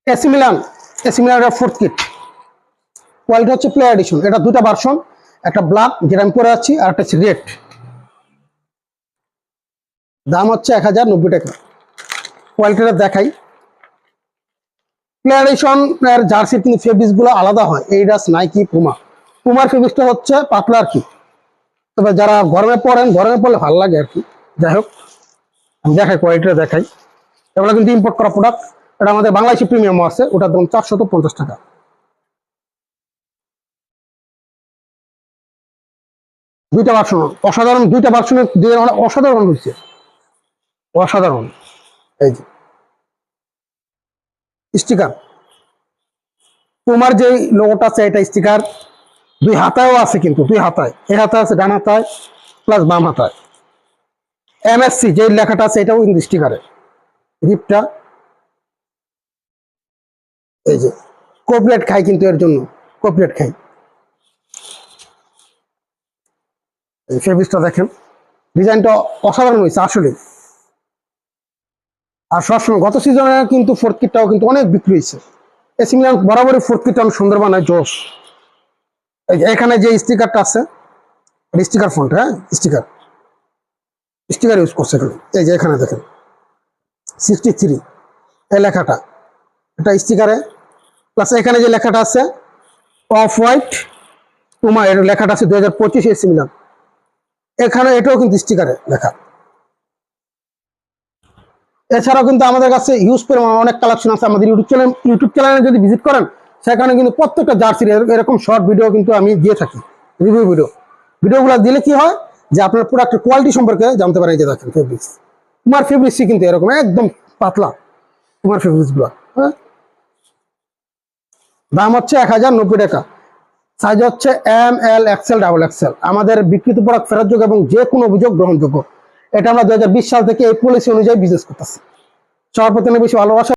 AC Milan, AC মিলানের fourth kit, quality হচ্ছে play addition. এটা দুটা ভার্সন, একটা ব্ল্যাক যেটা আমি পরে আছি, আর একটা হচ্ছে রেড। দাম হচ্ছে 1090 টাকা। কোয়ালিটিটা দেখাই। প্লে এডিশন এর জার্সির কিন্তু ফেব্রিক্স গুলো আলাদা হয়, এইডাস, নাইকি, পুমা। পুমার ফেব্রিক্সটা হচ্ছে পাতলা আর কি, তবে যারা গরমে পরেন, গরমে পড়লে ভালো লাগে আর কি। যাই হোক, আমি দেখাই, কোয়ালিটিটা দেখাই। এগুলো কিন্তু ইম্পোর্ট করা প্রোডাক্ট। এটা আমাদের বাংলাদেশি প্রিমিয়াম আছে, ওটার দাম 450 টাকা। দুইটা ভার্সন অসাধারণ, দুইটা ভার্সনের অসাধারণ হয়েছে, অসাধারণ। এই যে স্টিকার, তোমার যে লোগোটা আছে এটা স্টিকার দুই হাতায়ও আছে, কিন্তু দুই হাতায়, এই হাতায় আছে, ডান হাতায় প্লাস বাম হাতায়। এমএসসি যে লেখাটা আছে এটাও কিন্তু স্টিকারে। রিপটা এই যে কোপ্লেট খাই, কিন্তু এর জন্য কোপ্লেট খাই। এই ফেব্রিক্সটা দেখেন, ডিজাইনটা অসাধারণ হয়েছে আসলে। আর সবসময় গত সিজনে কিন্তু ফোর্থ কিটটাও কিন্তু অনেক বিক্রি হয়েছে। এসি মিলান বরাবরই ফোর্থ কিটটা অনেক সুন্দর বানায়, জোশ। এই যে এখানে যে স্টিকারটা আছে, স্টিকার ফন্ট, হ্যাঁ স্টিকার, স্টিকার ইউজ করছে এখানে। এই যে এখানে দেখেন 63 এই লেখাটা, এটা স্টিকারে। প্লাস এখানে যে লেখাটা আছে অফ হোয়াইট পুমা, এর লেখাটা আছে 2025 এসি মিলান, এখানে এটাও কিন্তু স্টিকারে লেখা। এছাড়াও কিন্তু আমাদের কাছে হিউজ পরিমাণ অনেক কালেকশন আছে। আমাদের ইউটিউব চ্যানেলে যদি ভিজিট করেন, সেখানে কিন্তু প্রত্যেকটা জার্সির এরকম শর্ট ভিডিও কিন্তু আমি দিয়ে থাকি, রিভিউ ভিডিও। ভিডিওগুলো দিলে কি হয় যে আপনার প্রোডাক্টের কোয়ালিটি সম্পর্কে জানতে পারেন। এই যে দেখেন ফেব্রিক্স, তোমার ফেব্রিক্সই কিন্তু এরকম একদম পাতলা, তোমার ফেব্রিক্স গুলো। হ্যাঁ, দাম হচ্ছে 1090 টাকা। সাইজ হচ্ছে এম, এল, এক্সেল, ডাবল এক্সেল। আমাদের বিক্রিত প্রোডাক্ট ফেরতযোগ্য এবং যে কোনো অভিযোগ গ্রহণযোগ্য। এটা আমরা 2020 সাল থেকে এই পলিসি অনুযায়ী বিজনেস করতেছি। সবার প্রতি বেশি ভালোবাসা।